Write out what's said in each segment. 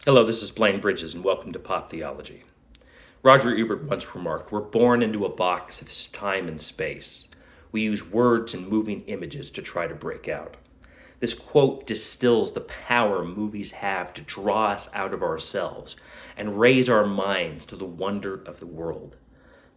Hello, this is Blaine Bridges, and welcome to Pop Theology. Roger Ebert once remarked, "We're born into a box of time and space. We use words and moving images to try to break out." This quote distills the power movies have to draw us out of ourselves and raise our minds to the wonder of the world.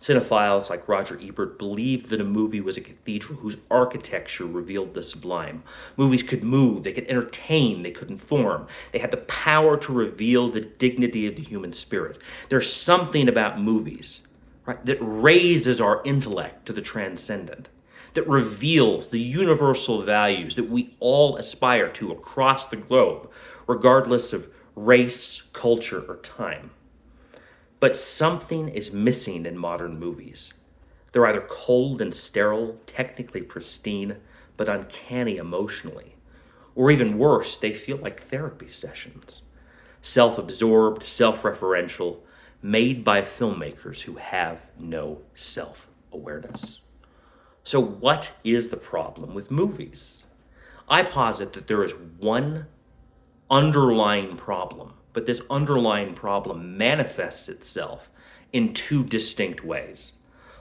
Cinephiles like Roger Ebert believed that a movie was a cathedral whose architecture revealed the sublime. Movies could move, they could entertain, they could inform. They had the power to reveal the dignity of the human spirit. There's something about movies, right, that raises our intellect to the transcendent, that reveals the universal values that we all aspire to across the globe, regardless of race, culture, or time. But something is missing in modern movies. They're either cold and sterile, technically pristine, but uncanny emotionally. Or even worse, they feel like therapy sessions. Self-absorbed, self-referential, made by filmmakers who have no self-awareness. So what is the problem with movies? I posit that there is one underlying problem, but this underlying problem manifests itself in two distinct ways.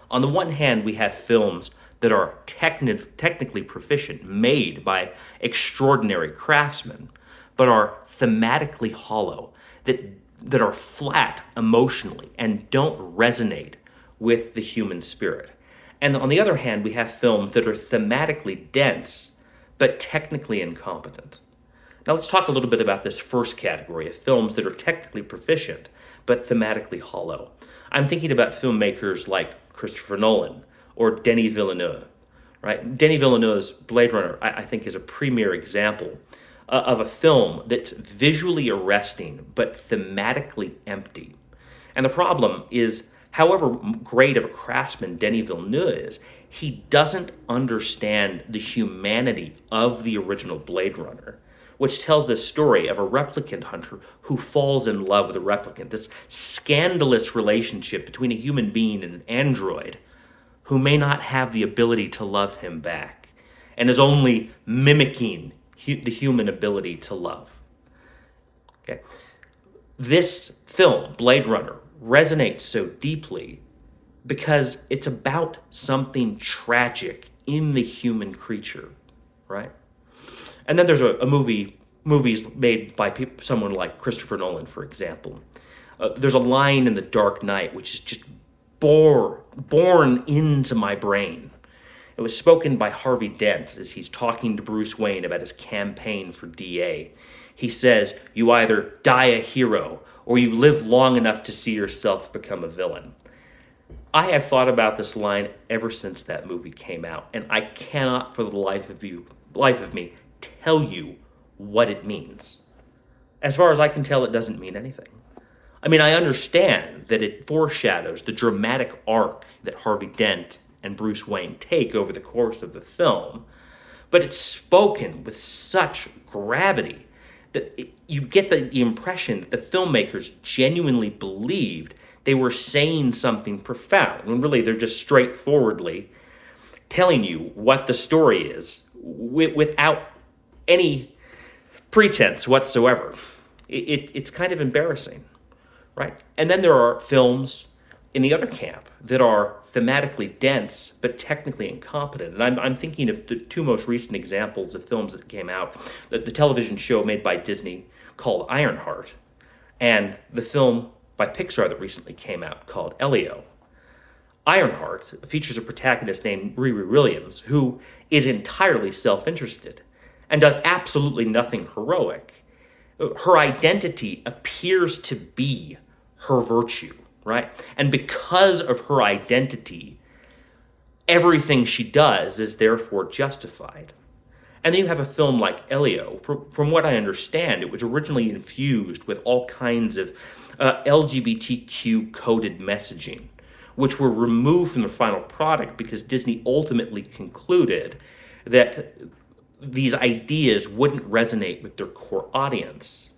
On the one hand, we have films that are technically proficient, made by extraordinary craftsmen, but are thematically hollow, that are flat emotionally and don't resonate with the human spirit. And on the other hand, we have films that are thematically dense, but technically incompetent. Now let's talk a little bit about this first category of films that are technically proficient, but thematically hollow. I'm thinking about filmmakers like Christopher Nolan or Denis Villeneuve, right? Denis Villeneuve's Blade Runner, I think, is a premier example of a film that's visually arresting, but thematically empty. And the problem is, however great of a craftsman Denis Villeneuve is, he doesn't understand the humanity of the original Blade Runner, which tells the story of a replicant hunter who falls in love with a replicant, this scandalous relationship between a human being and an android who may not have the ability to love him back and is only mimicking the human ability to love. Okay. This film, Blade Runner, resonates so deeply because it's about something tragic in the human creature, right? And then there's movies made by someone like Christopher Nolan, for example. There's a line in The Dark Knight which is just born into my brain. It was spoken by Harvey Dent as he's talking to Bruce Wayne about his campaign for DA. He says, "You either die a hero or you live long enough to see yourself become a villain." I have thought about this line ever since that movie came out, and I cannot for the life of me tell you what it means. As far as I can tell, it doesn't mean anything. I mean, I understand that it foreshadows the dramatic arc that Harvey Dent and Bruce Wayne take over the course of the film, but it's spoken with such gravity that you get the impression that the filmmakers genuinely believed they were saying something profound, when really they're just straightforwardly telling you what the story is without any pretense whatsoever. It's kind of embarrassing, right? And then there are films in the other camp that are thematically dense but technically incompetent. And I'm thinking of the two most recent examples of films that came out: the television show made by Disney called Ironheart, and the film by Pixar that recently came out called Elio. Ironheart features a protagonist named Riri Williams who is entirely self-interested and does absolutely nothing heroic. Her identity appears to be her virtue, right? And because of her identity, everything she does is therefore justified. And then you have a film like Elio. From what I understand, it was originally infused with all kinds of LGBTQ coded messaging, which were removed from the final product because Disney ultimately concluded that these ideas wouldn't resonate with their core audience.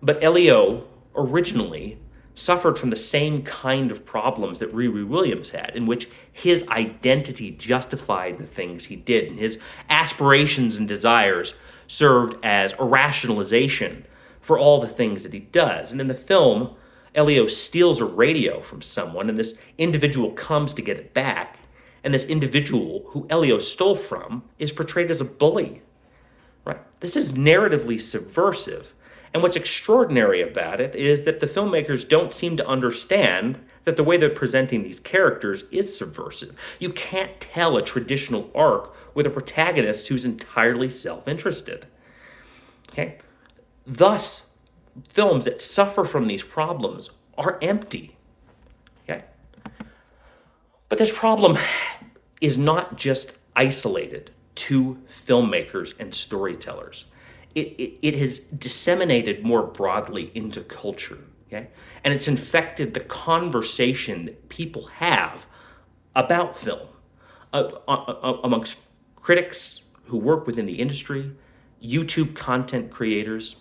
But Elio originally suffered from the same kind of problems that Riri Williams had, in which his identity justified the things he did, and his aspirations and desires served as a rationalization for all the things that he does. And in the film, Elio steals a radio from someone, and this individual comes to get it back. And this individual who Elio stole from is portrayed as a bully. Right? This is narratively subversive. And what's extraordinary about it is that the filmmakers don't seem to understand that the way they're presenting these characters is subversive. You can't tell a traditional arc with a protagonist who's entirely self-interested. Okay? Thus, films that suffer from these problems are empty. Okay? But this problem is not just isolated to filmmakers and storytellers. It has disseminated more broadly into culture, okay? And it's infected the conversation that people have about film amongst critics who work within the industry, YouTube content creators.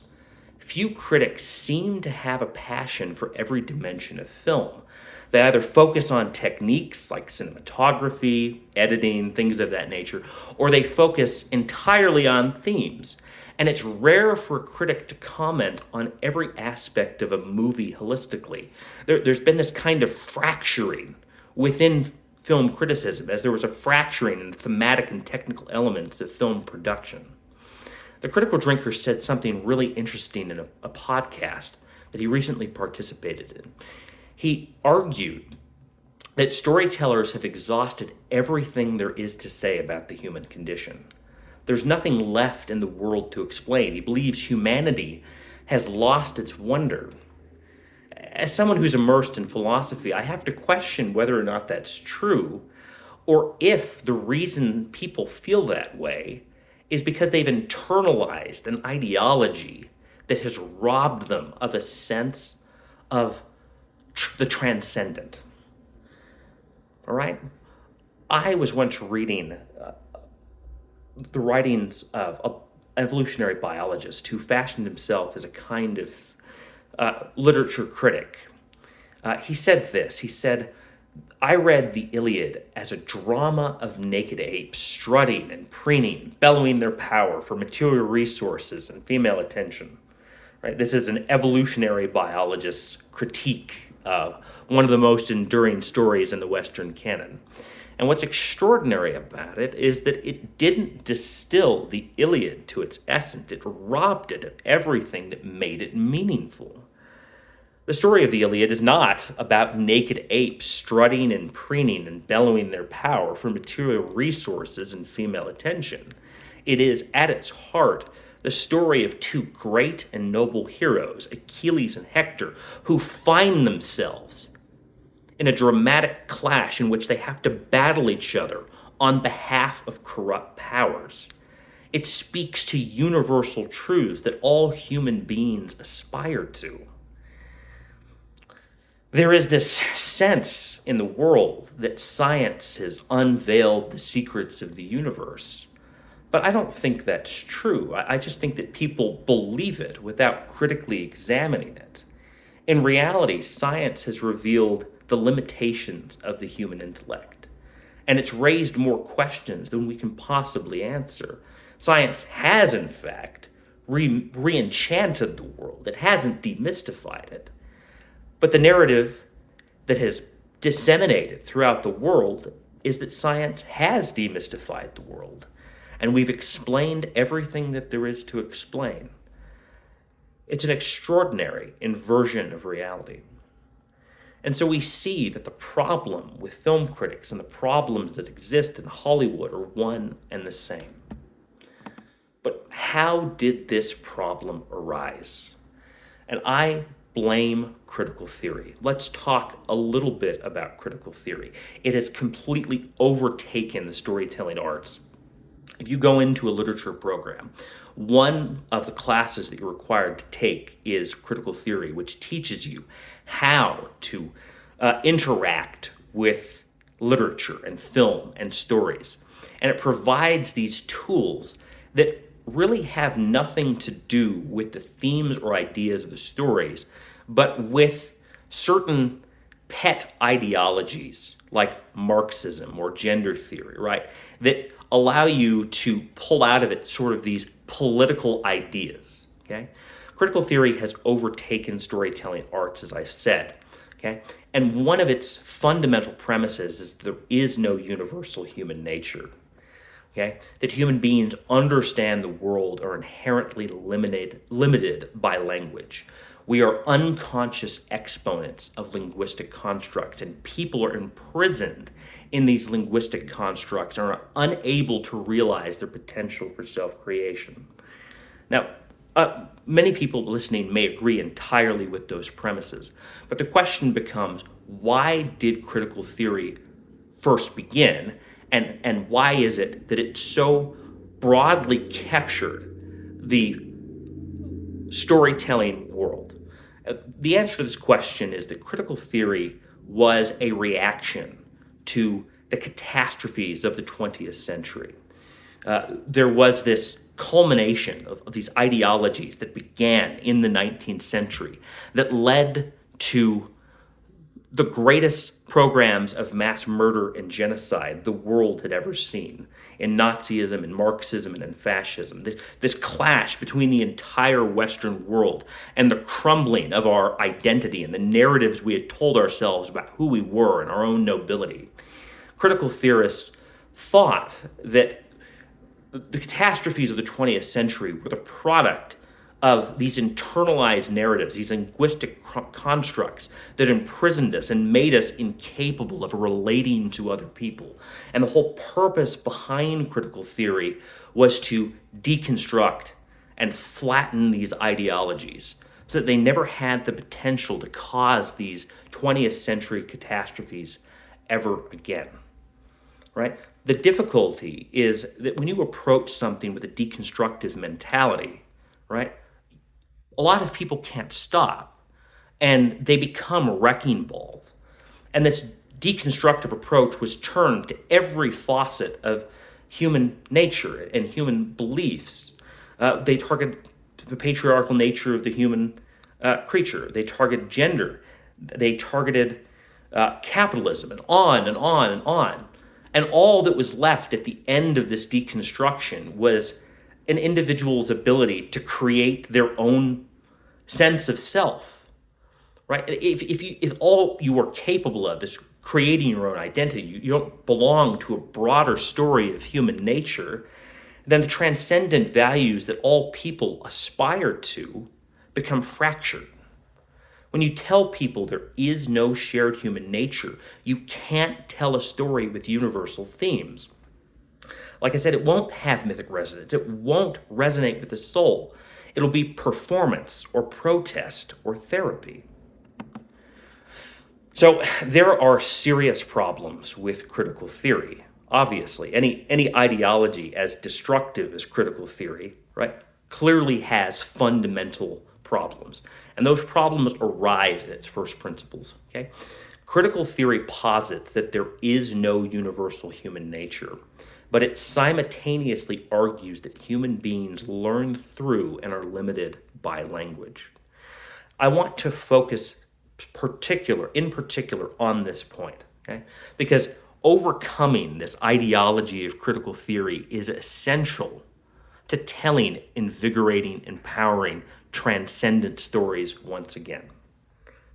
Few critics seem to have a passion for every dimension of film. They either focus on techniques like cinematography, editing, things of that nature, or they focus entirely on themes. And it's rare for a critic to comment on every aspect of a movie holistically. There's been this kind of fracturing within film criticism, as there was a fracturing in the thematic and technical elements of film production. The Critical Drinker said something really interesting in a podcast that he recently participated in. He argued that storytellers have exhausted everything there is to say about the human condition. There's nothing left in the world to explain. He believes humanity has lost its wonder. As someone who's immersed in philosophy, I have to question whether or not that's true, or if the reason people feel that way is because they've internalized an ideology that has robbed them of a sense of the transcendent. All right? I was once reading the writings of an evolutionary biologist who fashioned himself as a kind of literature critic. He said this. He said, I read the Iliad as a drama of naked apes strutting and preening, bellowing their power for material resources and female attention. Right? This is an evolutionary biologist's critique of one of the most enduring stories in the Western canon. And what's extraordinary about it is that it didn't distill the Iliad to its essence. It robbed it of everything that made it meaningful. The story of the Iliad is not about naked apes strutting and preening and bellowing their power for material resources and female attention. It is, at its heart, the story of two great and noble heroes, Achilles and Hector, who find themselves in a dramatic clash in which they have to battle each other on behalf of corrupt powers. It speaks to universal truths that all human beings aspire to. There is this sense in the world that science has unveiled the secrets of the universe. But I don't think that's true. I just think that people believe it without critically examining it. In reality, science has revealed the limitations of the human intellect, and it's raised more questions than we can possibly answer. Science has, in fact, re-enchanted the world. It hasn't demystified it. But the narrative that has disseminated throughout the world is that science has demystified the world, and we've explained everything that there is to explain. It's an extraordinary inversion of reality. And so we see that the problem with film critics and the problems that exist in Hollywood are one and the same. But how did this problem arise? And I blame critical theory. Let's talk a little bit about critical theory. It has completely overtaken the storytelling arts. If you go into a literature program, one of the classes that you're required to take is critical theory, which teaches you how to interact with literature and film and stories. And it provides these tools that really have nothing to do with the themes or ideas of the stories, but with certain pet ideologies like Marxism or gender theory, right? That allow you to pull out of it sort of these political ideas, okay? Critical theory has overtaken storytelling arts, as I said. Okay? And one of its fundamental premises is there is no universal human nature. Okay? That human beings understand the world are inherently limited by language. We are unconscious exponents of linguistic constructs, and people are imprisoned in these linguistic constructs and are unable to realize their potential for self-creation. Now, many people listening may agree entirely with those premises, but the question becomes, why did critical theory first begin, and why is it that it so broadly captured the storytelling world? The answer to this question is that critical theory was a reaction to the catastrophes of the 20th century. There was this culmination of these ideologies that began in the 19th century that led to the greatest programs of mass murder and genocide the world had ever seen, in Nazism and Marxism and in fascism. This clash between the entire Western world and the crumbling of our identity and the narratives we had told ourselves about who we were and our own nobility. Critical theorists thought that the catastrophes of the 20th century were the product of these internalized narratives, these linguistic constructs that imprisoned us and made us incapable of relating to other people. And the whole purpose behind critical theory was to deconstruct and flatten these ideologies so that they never had the potential to cause these 20th century catastrophes ever again. Right? The difficulty is that when you approach something with a deconstructive mentality, right, a lot of people can't stop and they become wrecking balls. And this deconstructive approach was turned to every facet of human nature and human beliefs. They target the patriarchal nature of the human creature. They targeted gender. They targeted capitalism, and on and on and on. And all that was left at the end of this deconstruction was an individual's ability to create their own sense of self, right? If all you are capable of is creating your own identity, you don't belong to a broader story of human nature, then the transcendent values that all people aspire to become fractured. When you tell people there is no shared human nature, you can't tell a story with universal themes. Like I said, it won't have mythic resonance. It won't resonate with the soul. It'll be performance or protest or therapy. So there are serious problems with critical theory. Obviously, any ideology as destructive as critical theory, right, clearly has fundamental problems. And those problems arise at its first principles. Okay? Critical theory posits that there is no universal human nature, but it simultaneously argues that human beings learn through and are limited by language. I want to focus in particular on this point, okay? Because overcoming this ideology of critical theory is essential to telling invigorating, empowering, transcendent stories once again.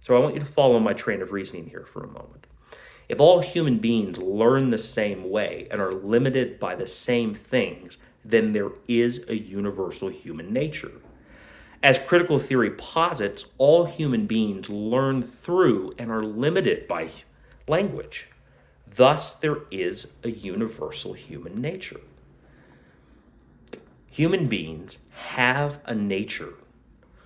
So I want you to follow my train of reasoning here for a moment. If all human beings learn the same way and are limited by the same things, then there is a universal human nature. As critical theory posits, all human beings learn through and are limited by language. Thus, there is a universal human nature. Human beings have a nature.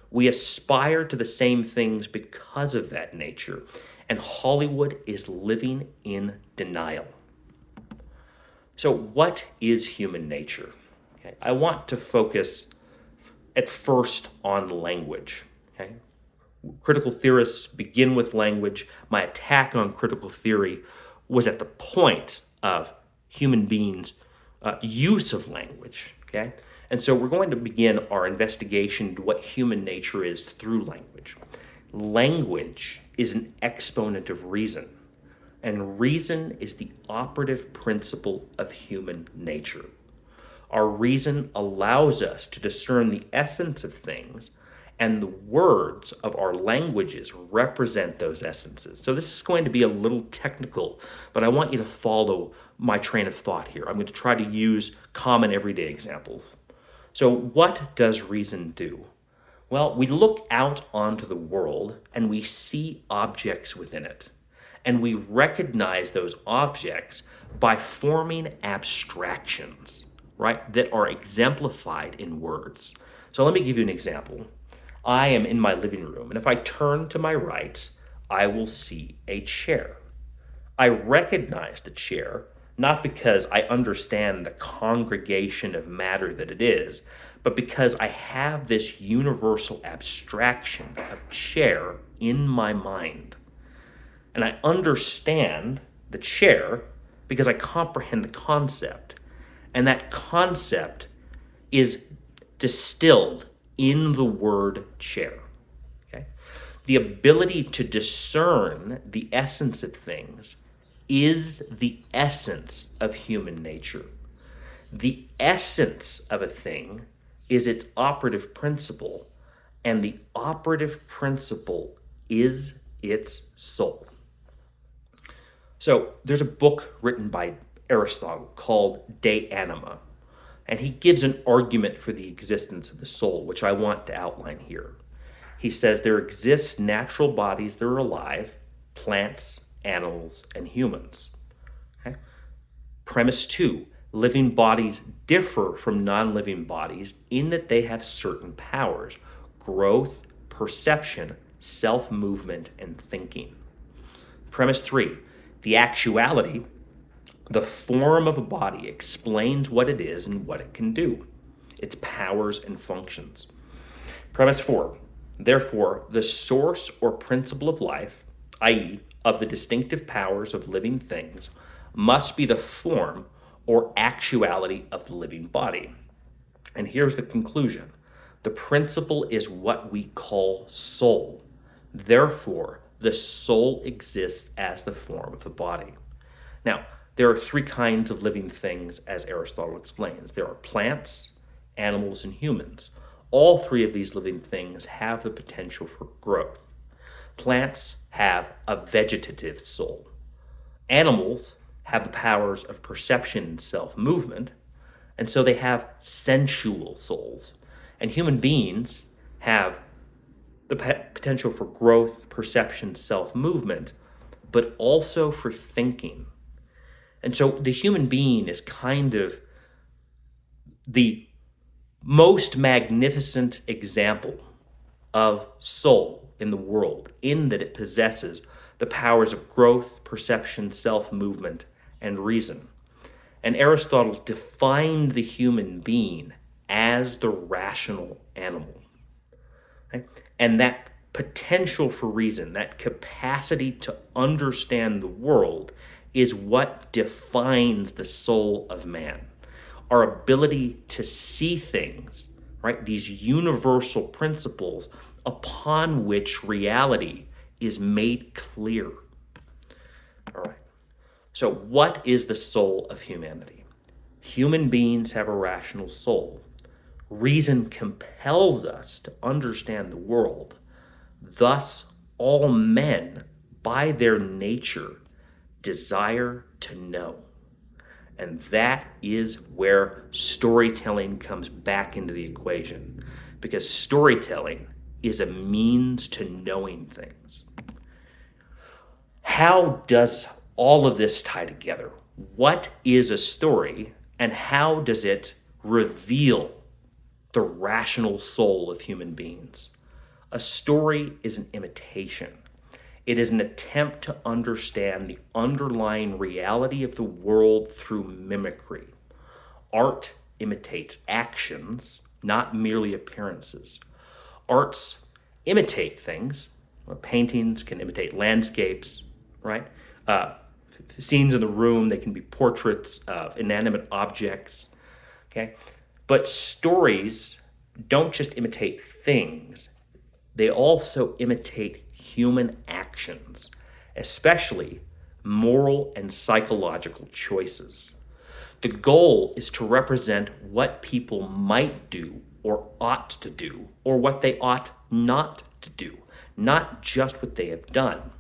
We aspire to the same things because of that nature, and Hollywood is living in denial. So what is human nature? Okay, I want to focus at first on language. Okay? Critical theorists begin with language. My attack on critical theory was at the point of human beings' use of language. Okay? And so we're going to begin our investigation into what human nature is through language. Language is an exponent of reason, and reason is the operative principle of human nature. Our reason allows us to discern the essence of things And the words of our languages represent those essences. So this is going to be a little technical, but I want you to follow my train of thought here. I'm going to try to use common everyday examples. So what does reason do? Well, we look out onto the world and we see objects within it. And we recognize those objects by forming abstractions, right, that are exemplified in words. So let me give you an example. I am in my living room, and if I turn to my right, I will see a chair. I recognize the chair, not because I understand the congregation of matter that it is, but because I have this universal abstraction of chair in my mind. And I understand the chair because I comprehend the concept. And that concept is distilled in the word chair. Okay? The ability to discern the essence of things is the essence of human nature. The essence of a thing is its operative principle, and the operative principle is its soul. So there's a book written by Aristotle called De Anima, and he gives an argument for the existence of the soul, which I want to outline here. He says there exist natural bodies that are alive, plants, animals, and humans. Okay? Premise 2, living bodies differ from non-living bodies in that they have certain powers: growth, perception, self-movement, and thinking. Premise 3, the actuality, the form of a body, explains what it is and what it can do, its powers and functions. Premise 4, therefore, the source or principle of life, i.e., of the distinctive powers of living things, must be the form or actuality of the living body. And here's the conclusion. The principle is what we call soul. Therefore, the soul exists as the form of the body. Now, there are 3 kinds of living things, as Aristotle explains. There are plants, animals, and humans. All 3 of these living things have the potential for growth. Plants have a vegetative soul. Animals have the powers of perception and self-movement, and so they have sensual souls. And human beings have the potential for growth, perception, self-movement, but also for thinking. And so the human being is kind of the most magnificent example of soul in the world, in that it possesses the powers of growth, perception, self-movement, and reason. And Aristotle defined the human being as the rational animal. Okay? And that potential for reason, that capacity to understand the world, is what defines the soul of man. Our ability to see things, right? These universal principles upon which reality is made clear. All right. So what is the soul of humanity? Human beings have a rational soul. Reason compels us to understand the world. Thus, all men, by their nature, desire to know. And that is where storytelling comes back into the equation, because storytelling is a means to knowing things. How does all of this tie together? What is a story, and how does it reveal the rational soul of human beings? A story is an imitation. It is an attempt to understand the underlying reality of the world through mimicry. Art imitates actions, not merely appearances. Arts imitate things. Paintings can imitate landscapes, right? Scenes in the room, they can be portraits of inanimate objects, okay? But stories don't just imitate things, they also imitate human actions, especially moral and psychological choices. The goal is to represent what people might do or ought to do, or what they ought not to do, not just what they have done.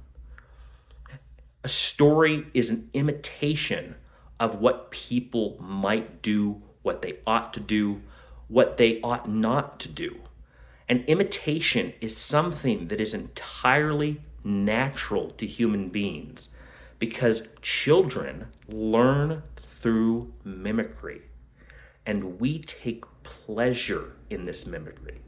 A story is an imitation of what people might do, what they ought to do, what they ought not to do. And imitation is something that is entirely natural to human beings because children learn through mimicry, and we take pleasure in this mimicry.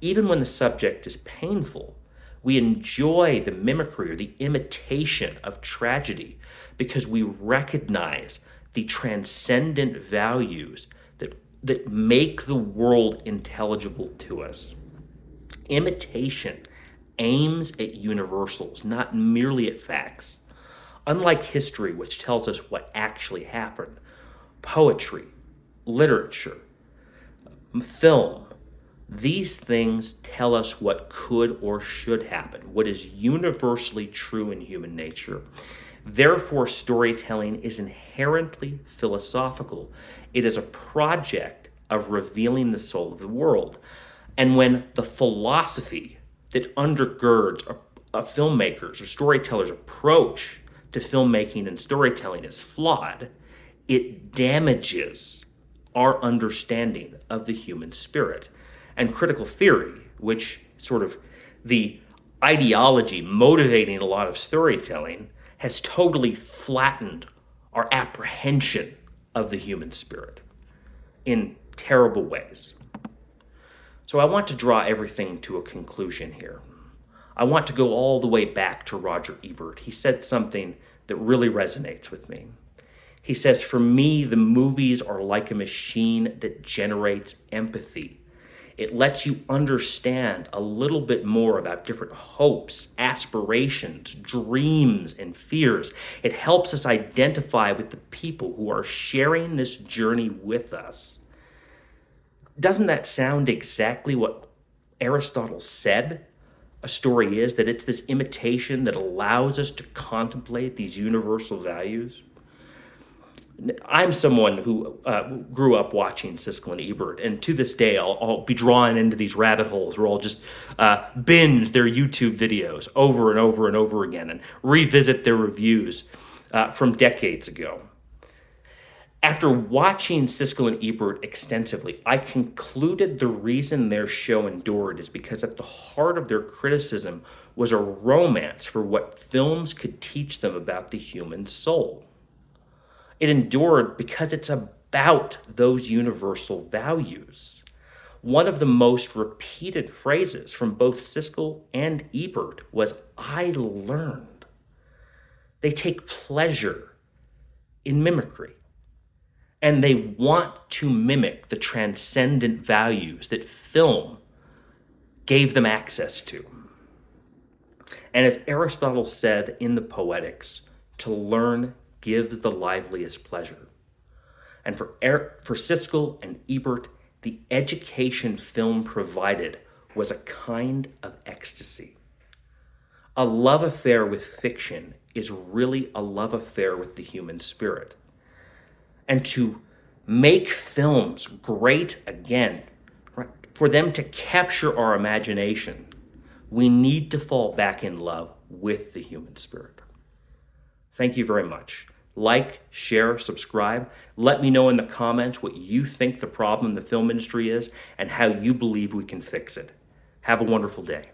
Even when the subject is painful, we enjoy the mimicry or the imitation of tragedy because we recognize the transcendent values that make the world intelligible to us. Imitation aims at universals, not merely at facts. Unlike history, which tells us what actually happened, poetry, literature, film, these things tell us what could or should happen, what is universally true in human nature. Therefore, storytelling is inherently philosophical. It is a project of revealing the soul of the world. And when the philosophy that undergirds a filmmaker's or storyteller's approach to filmmaking and storytelling is flawed, it damages our understanding of the human spirit. And critical theory, which sort of the ideology motivating a lot of storytelling, has totally flattened our apprehension of the human spirit in terrible ways. So I want to draw everything to a conclusion here. I want to go all the way back to Roger Ebert. He said something that really resonates with me. He says, "For me, the movies are like a machine that generates empathy. It lets you understand a little bit more about different hopes, aspirations, dreams, and fears. It helps us identify with the people who are sharing this journey with us." Doesn't that sound exactly what Aristotle said a story is? That it's this imitation that allows us to contemplate these universal values? I'm someone who grew up watching Siskel and Ebert, and to this day, I'll be drawn into these rabbit holes where I'll just binge their YouTube videos over and over and over again and revisit their reviews from decades ago. After watching Siskel and Ebert extensively, I concluded the reason their show endured is because at the heart of their criticism was a romance for what films could teach them about the human soul. It endured because it's about those universal values. One of the most repeated phrases from both Siskel and Ebert was, "I learned." They take pleasure in mimicry, and they want to mimic the transcendent values that film gave them access to. And as Aristotle said in the Poetics, to learn gives the liveliest pleasure. And for Siskel and Ebert, the education film provided was a kind of ecstasy. A love affair with fiction is really a love affair with the human spirit. And to make films great again, right, for them to capture our imagination, we need to fall back in love with the human spirit. Thank you very much. Like, share, subscribe. Let me know in the comments what you think the problem in the film industry is and how you believe we can fix it. Have a wonderful day.